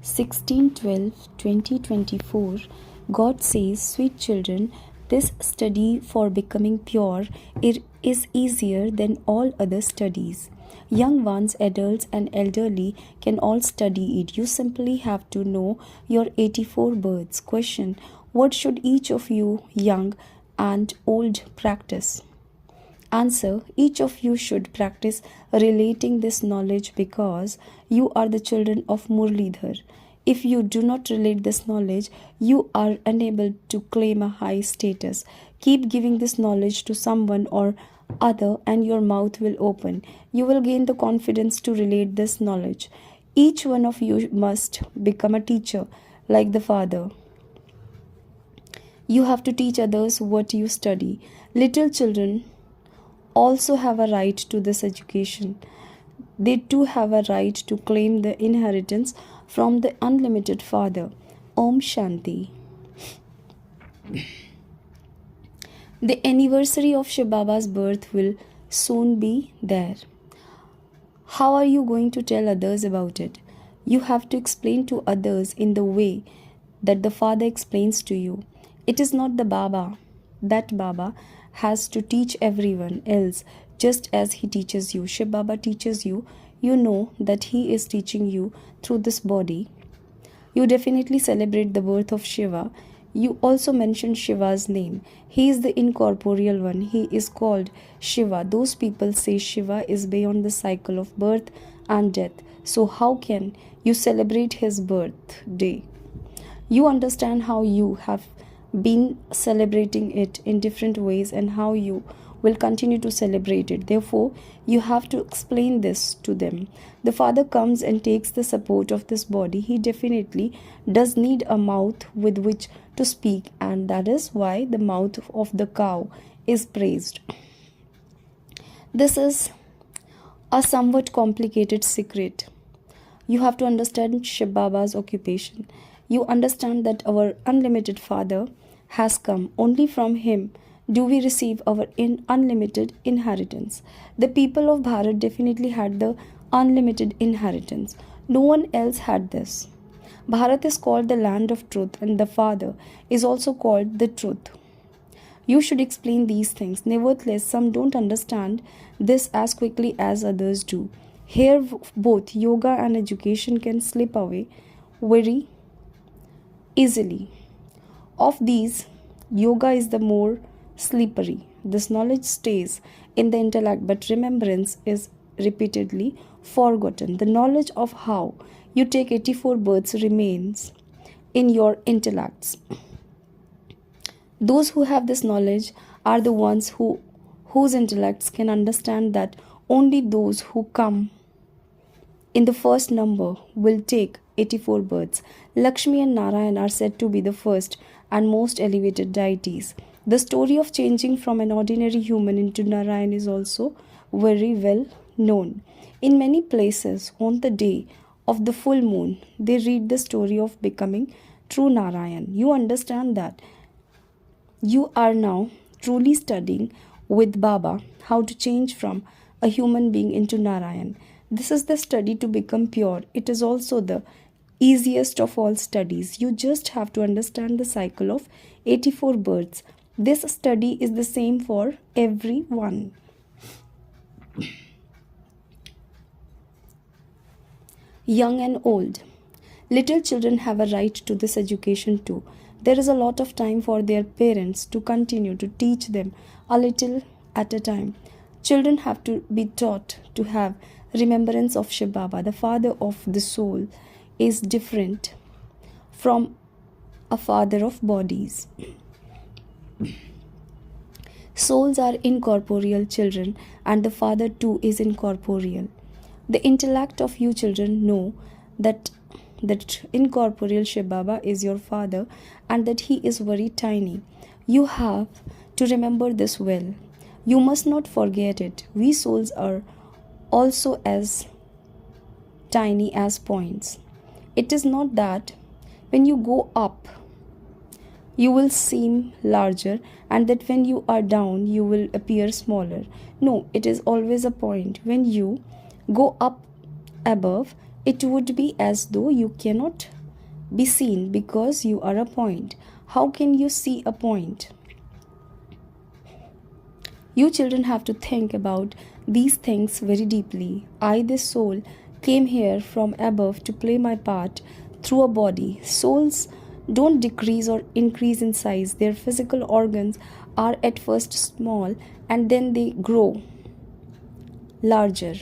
16/12/2024, God says, "Sweet children, this study for becoming pure is easier than all other studies. Young ones, adults, and elderly can all study it. You simply have to know your 84 births." Question: what should each of you, young and old, practice? Answer: each of you should practice relating this knowledge because you are the children of Murlidhar. If you do not relate this knowledge, you are unable to claim a high status. Keep giving this knowledge to someone or other, and your mouth will open. You will gain the confidence to relate this knowledge. Each one of you must become a teacher, like the Father. You have to teach others what you study. Little children also have a right to this education. They too have a right to claim the inheritance from the unlimited Father. Om Shanti. The anniversary of Shiv Baba's birth will soon be there. How are you going to tell others about it? You have to explain to others in the way that the Father explains to you. It is not the Baba. That Baba has to teach everyone else just as he teaches you. Shiv Baba teaches you. You know that he is teaching you through this body. You definitely celebrate the birth of Shiva. You also mention Shiva's name. He is the incorporeal one. He is called Shiva. Those people say Shiva is beyond the cycle of birth and death. So how can you celebrate his birthday? You understand how you have been celebrating it in different ways and how you will continue to celebrate it. Therefore, you have to explain this to them. The Father comes and takes the support of this body. He definitely does need a mouth with which to speak, and that is why the mouth of the cow is praised. This is a somewhat complicated secret. You have to understand Shiv Baba's occupation. You understand that our unlimited Father has come. Only from him do we receive our unlimited inheritance. The people of Bharat definitely had the unlimited inheritance. No one else had this. Bharat is called the land of truth, and the Father is also called the truth. You should explain these things. Nevertheless, some don't understand this as quickly as others do. Here, both yoga and education can slip away very easily. Of these, yoga is the more slippery. This knowledge stays in the intellect, but remembrance is repeatedly forgotten. The knowledge of how you take 84 births remains in your intellects. Those who have this knowledge are the ones whose intellects can understand that only those who come in the first number will take 84 births. Lakshmi and Narayan are said to be the first and most elevated deities. The story of changing from an ordinary human into Narayan is also very well known. In many places, on the day of the full moon, they read the story of becoming true Narayan. You understand that you are now truly studying with Baba how to change from a human being into Narayan. This is the study to become pure. It is also the easiest of all studies. You just have to understand the cycle of 84 births. This study is the same for everyone. Young and old. Little children have a right to this education too. There is a lot of time for their parents to continue to teach them a little at a time. Children have to be taught to have remembrance of Shiv Baba. The Father of the soul is different from a father of bodies. Souls are incorporeal children, and the Father too is incorporeal. The intellect of you children know that incorporeal Shiv Baba is your Father and that he is very tiny. You have to remember this well. You must not forget it. We souls are also as tiny as points. It is not that when you go up, you will seem larger, and that when you are down, you will appear smaller. No, it is always a point. When you go up above, It would be as though you cannot be seen because you are a point. How can you see a point? You children have to think about these things very deeply. I, this soul, came here from above to play my part through a body. Souls don't decrease or increase in size. Their physical organs are at first small and then they grow larger.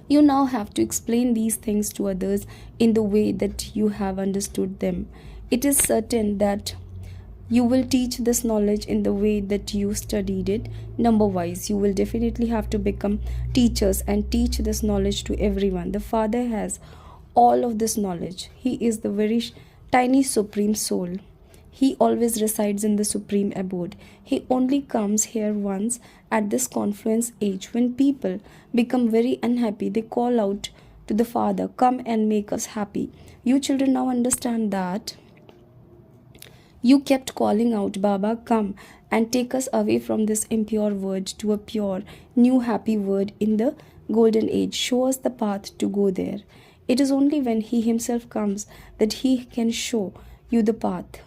You now have to explain these things to others in the way that you have understood them. It is certain that you will teach this knowledge in the way that you studied it, number wise. You will definitely have to become teachers and teach this knowledge to everyone. The Father has all of this knowledge. He is the very tiny supreme soul. He always resides in the supreme abode. He only comes here once at this confluence age. When people become very unhappy, they call out to the Father, "Come and make us happy." You children now understand that you kept calling out, "Baba, come and take us away from this impure word to a pure, new, happy word in the golden age. Show us the path to go there." It is only when He Himself comes that He can show you the path.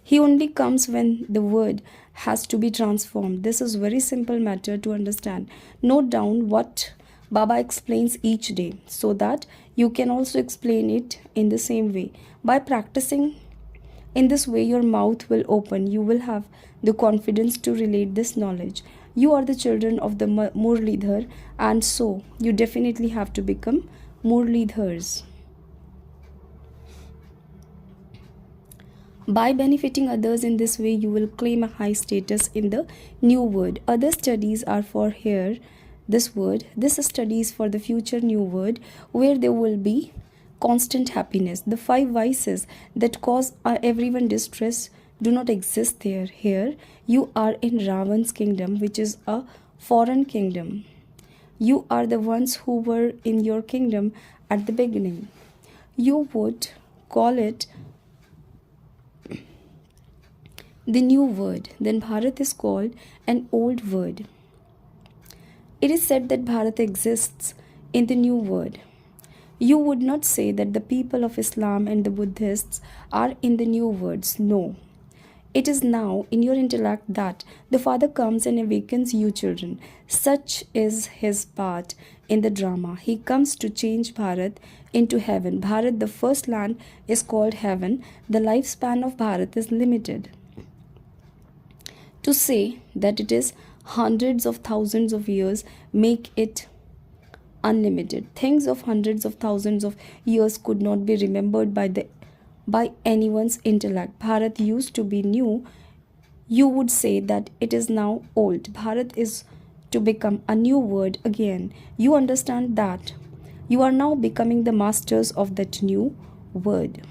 He only comes when the word has to be transformed. This is very simple matter to understand. Note down what Baba explains each day so that you can also explain it in the same way. By practicing in this way, your mouth will open. You will have the confidence to relate this knowledge. You are the children of the Murlidhar, and so you definitely have to become Murlidhars. By benefiting others in this way, you will claim a high status in the new world. Other studies are for here, this word. This study is for the future new world, where there will be constant happiness. The 5 vices that cause everyone distress do not exist there. Here, you are in Ravan's kingdom, which is a foreign kingdom. You are the ones who were in your kingdom at the beginning. You would call it the new word. Then Bharat is called an old word. It is said that Bharat exists in the new word. You would not say that the people of Islam and the Buddhists are in the new words. No. It is now in your intellect that the Father comes and awakens you children. Such is His part in the drama. He comes to change Bharat into heaven. Bharat, the first land, is called heaven. The lifespan of Bharat is limited. To say that it is hundreds of thousands of years make it unlimited. Things of hundreds of thousands of years could not be remembered by anyone's intellect. Bharat used to be new. You would say that it is now old. Bharat is to become a new word again. You understand that you are now becoming the masters of that new word.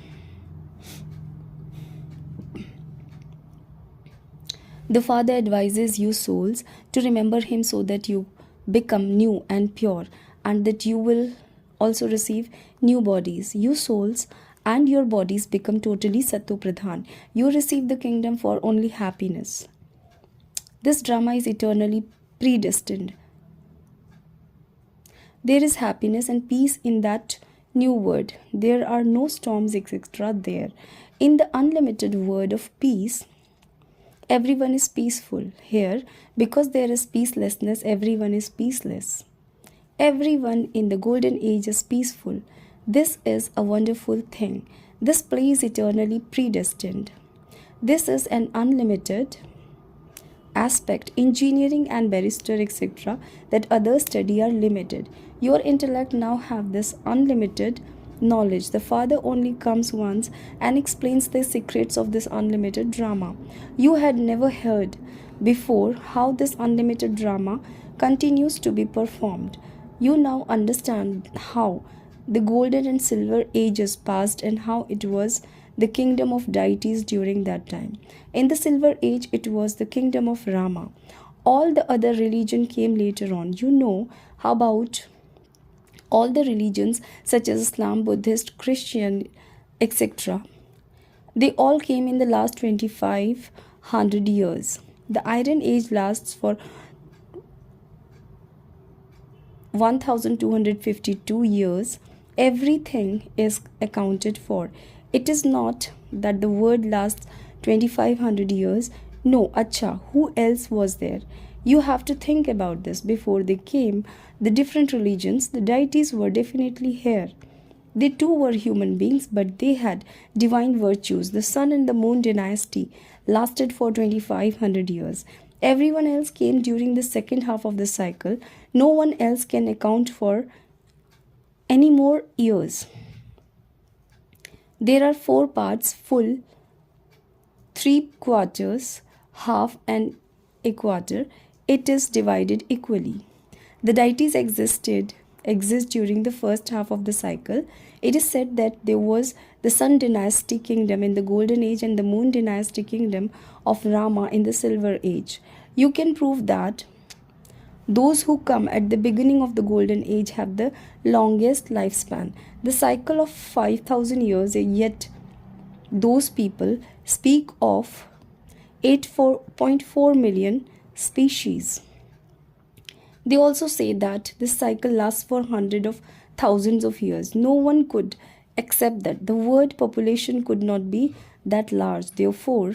The Father advises you souls to remember Him so that you become new and pure, and that you will also receive new bodies. You souls and your bodies become totally Sattva Pradhan. You receive the kingdom for only happiness. This drama is eternally predestined. There is happiness and peace in that new word. There are no storms, etc. there. In the unlimited word of peace, everyone is peaceful. Here, because there is peacelessness, everyone is peaceless. Everyone in the golden age is peaceful. This is a wonderful thing. This play is eternally predestined. This is an unlimited aspect. Engineering and barrister, etc., that others study are limited. Your intellect now have this unlimited knowledge. The Father only comes once and explains the secrets of this unlimited drama. You had never heard before how this unlimited drama continues to be performed. You now understand how the golden and silver ages passed and how it was the kingdom of deities during that time. In the silver age, it was the kingdom of Rama. All the other religion came later on. You know how about all the religions such as Islam, Buddhist, Christian, etc. They all came in the last 2500 years. The Iron Age lasts for 1252 years, everything is accounted for. It is not that the word lasts 2500 years. No, acha, who else was there? You have to think about this. Before they came, the different religions, the deities were definitely here. They too were human beings, but they had divine virtues. The sun and the moon dynasty lasted for 2500 years. Everyone else came during the second half of the cycle. No one else can account for any more years. There are 4 parts: full, 3 quarters, half, and a quarter. It is divided equally. The deities exist during the first half of the cycle. It is said that there was the Sun dynasty kingdom in the golden age and the Moon dynasty kingdom of Rama in the silver age. You can prove that those who come at the beginning of the golden age have the longest lifespan. The cycle of 5000 years, yet those people speak of 8.4 million species. They also say that this cycle lasts for hundreds of thousands of years. No one could accept that. The world population could not be that large. Therefore,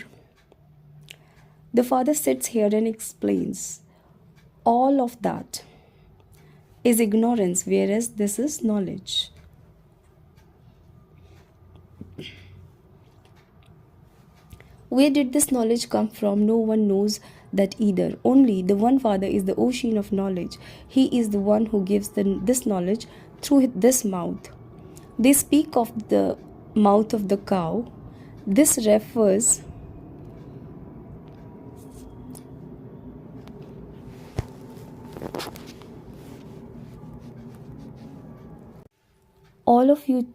the father sits here and explains all of that is ignorance, whereas this is knowledge. Where did this knowledge come from? No one knows that either. Only the one Father is the ocean of knowledge. He is the one who gives this knowledge through this mouth. They speak of the mouth of the cow. This refers all of you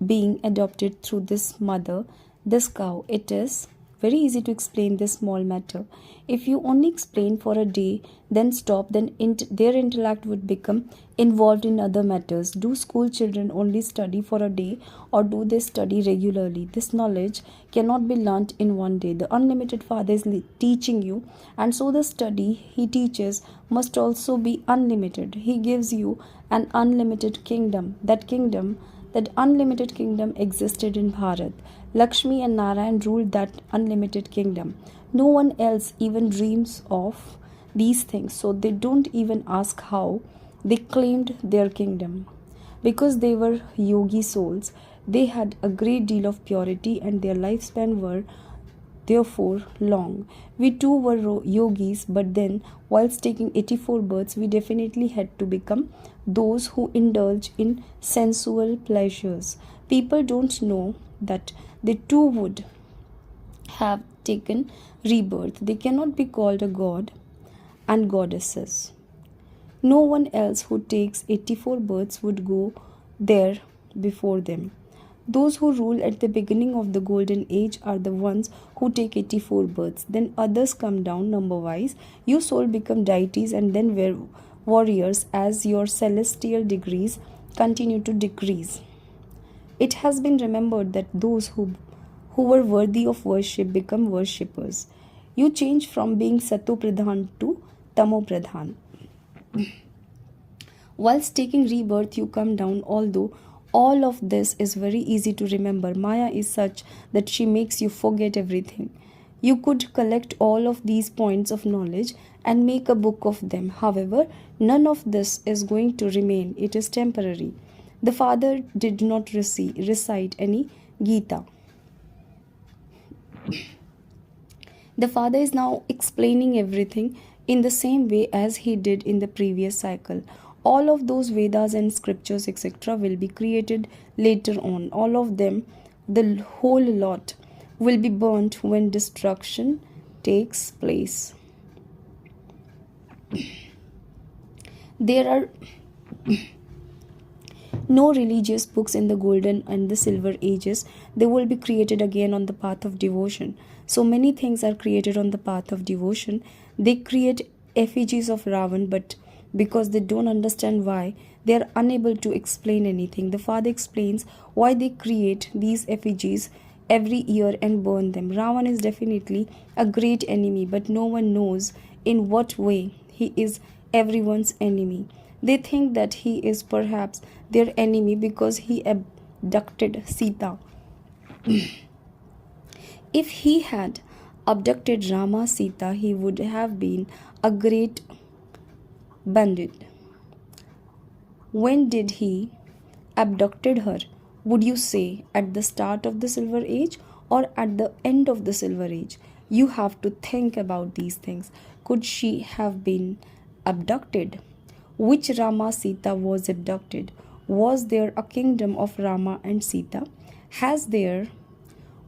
being adopted through this mother, this cow. It is very easy to explain this small matter. If you only explain for a day, then stop, then their intellect would become involved in other matters. Do school children only study for a day, or do they study regularly? This knowledge cannot be learnt in one day. The unlimited Father is teaching you, and so the study he teaches must also be unlimited. He gives you an unlimited kingdom. That unlimited kingdom existed in Bharat. Lakshmi and Narayan ruled that unlimited kingdom. No one else even dreams of these things, so they don't even ask how they claimed their kingdom. Because they were yogi souls, they had a great deal of purity and their lifespan were therefore long. We too were yogis, but then, whilst taking 84 births, we definitely had to become those who indulge in sensual pleasures. People don't know that they too would have taken rebirth. They cannot be called a god and goddesses. No one else who takes 84 births would go there before them. Those who rule at the beginning of the golden age are the ones who take 84 births. Then others come down number-wise. You soul become deities and then warriors as your celestial degrees continue to decrease. It has been remembered that those who were worthy of worship become worshippers. You change from being Sato Pradhan to Tamo Pradhan. Whilst taking rebirth, you come down, although all of this is very easy to remember. Maya is such that she makes you forget everything. You could collect all of these points of knowledge and make a book of them. However, none of this is going to remain. It is temporary. The Father did not recite any Gita. The Father is now explaining everything in the same way as he did in the previous cycle. All of those Vedas and scriptures, etc., will be created later on. All of them, the whole lot, will be burnt when destruction takes place. There are no religious books in the golden and the silver ages. They will be created again on the path of devotion. So many things are created on the path of devotion. They create effigies of Ravan, but because they don't understand why, they are unable to explain anything. The Father explains why they create these effigies every year and burn them. Ravan is definitely a great enemy, but no one knows in what way he is everyone's enemy. They think that he is perhaps their enemy because he abducted Sita. If he had abducted Rama Sita, he would have been a great bandit. When did he abducted her? Would you say at the start of the Silver Age or at the end of the Silver Age? You have to think about these things. Could she have been abducted? Which Rama Sita was abducted? Was there a kingdom of Rama and Sita? Has there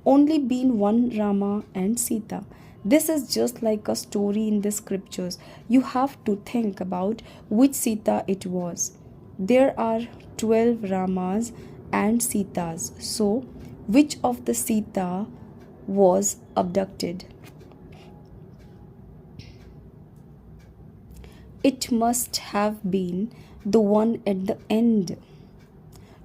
only been one Rama and Sita? This is just like a story in the scriptures. You have to think about which Sita it was. There are 12 Ramas and Sitas. So, which of the Sita was abducted? It must have been the one at the end.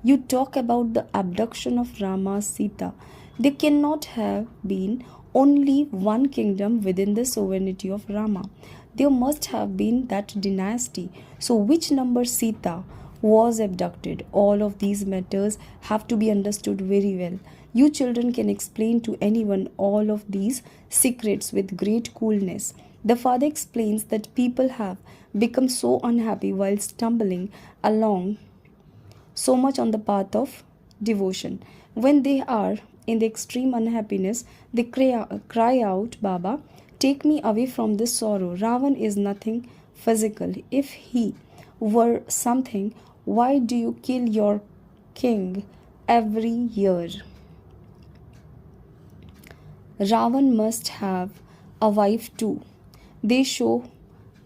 You talk about the abduction of Rama Sita. There cannot have been only one kingdom within the sovereignty of Rama. There must have been that dynasty. So which number Sita was abducted? All of these matters have to be understood very well. You children can explain to anyone all of these secrets with great coolness. The father explains that people have become so unhappy while stumbling along so much on the path of devotion. When they are in the extreme unhappiness, they cry out, Baba, take me away from this sorrow. Ravan is nothing physical. If he were something, why do you kill your king every year? Ravan must have a wife too. They show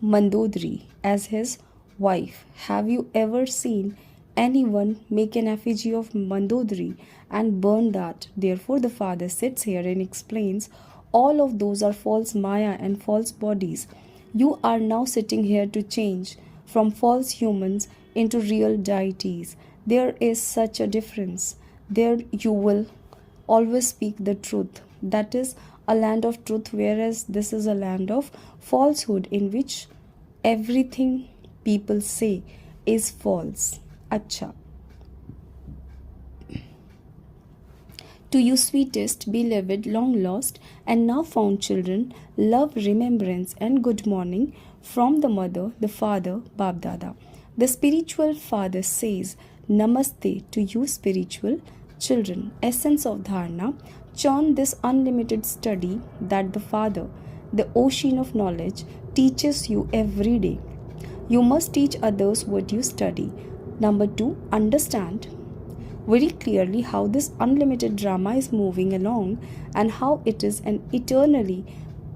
Mandodari as his wife. Have you ever seen anyone make an effigy of Mandodari and burn that? Therefore, the father sits here and explains all of those are false Maya and false bodies. You are now sitting here to change from false humans into real deities. There is such a difference. There you will always speak the truth. That is a land of truth, whereas this is a land of falsehood in which everything people say is false. Acha. To you, sweetest, beloved, long lost, and now found children, love, remembrance, and good morning from the mother, the father, Bab Dada. The spiritual father says, Namaste to you, spiritual children. Essence of Dharana. Chant this unlimited study that the Father, the ocean of knowledge, teaches you every day. You must teach others what you study. Number 2, understand very clearly how this unlimited drama is moving along and how it is an eternally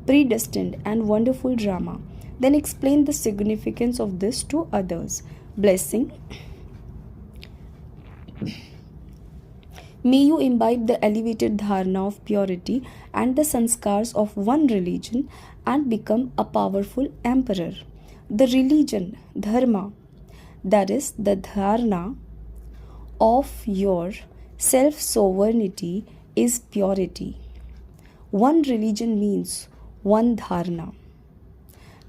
predestined and wonderful drama. Then explain the significance of this to others. Blessing. May you imbibe the elevated dharana of purity and the sanskars of one religion and become a powerful emperor. The religion, dharma, that is the dharana of your self-sovereignty, is purity. One religion means one dharana.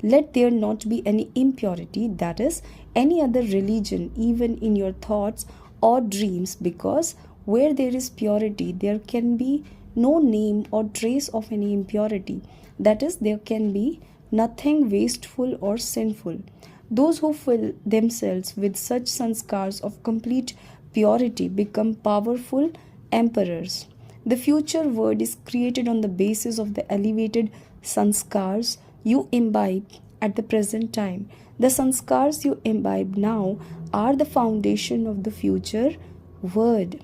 Let there not be any impurity, that is, any other religion, even in your thoughts or dreams, because where there is purity, there can be no name or trace of any impurity. That is, there can be nothing wasteful or sinful. Those who fill themselves with such sanskars of complete purity become powerful emperors. The future world is created on the basis of the elevated sanskars you imbibe at the present time. The sanskars you imbibe now are the foundation of the future world.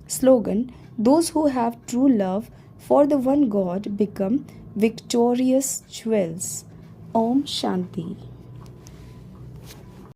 Slogan: those who have true love for the one God become victorious jewels. Om Shanti.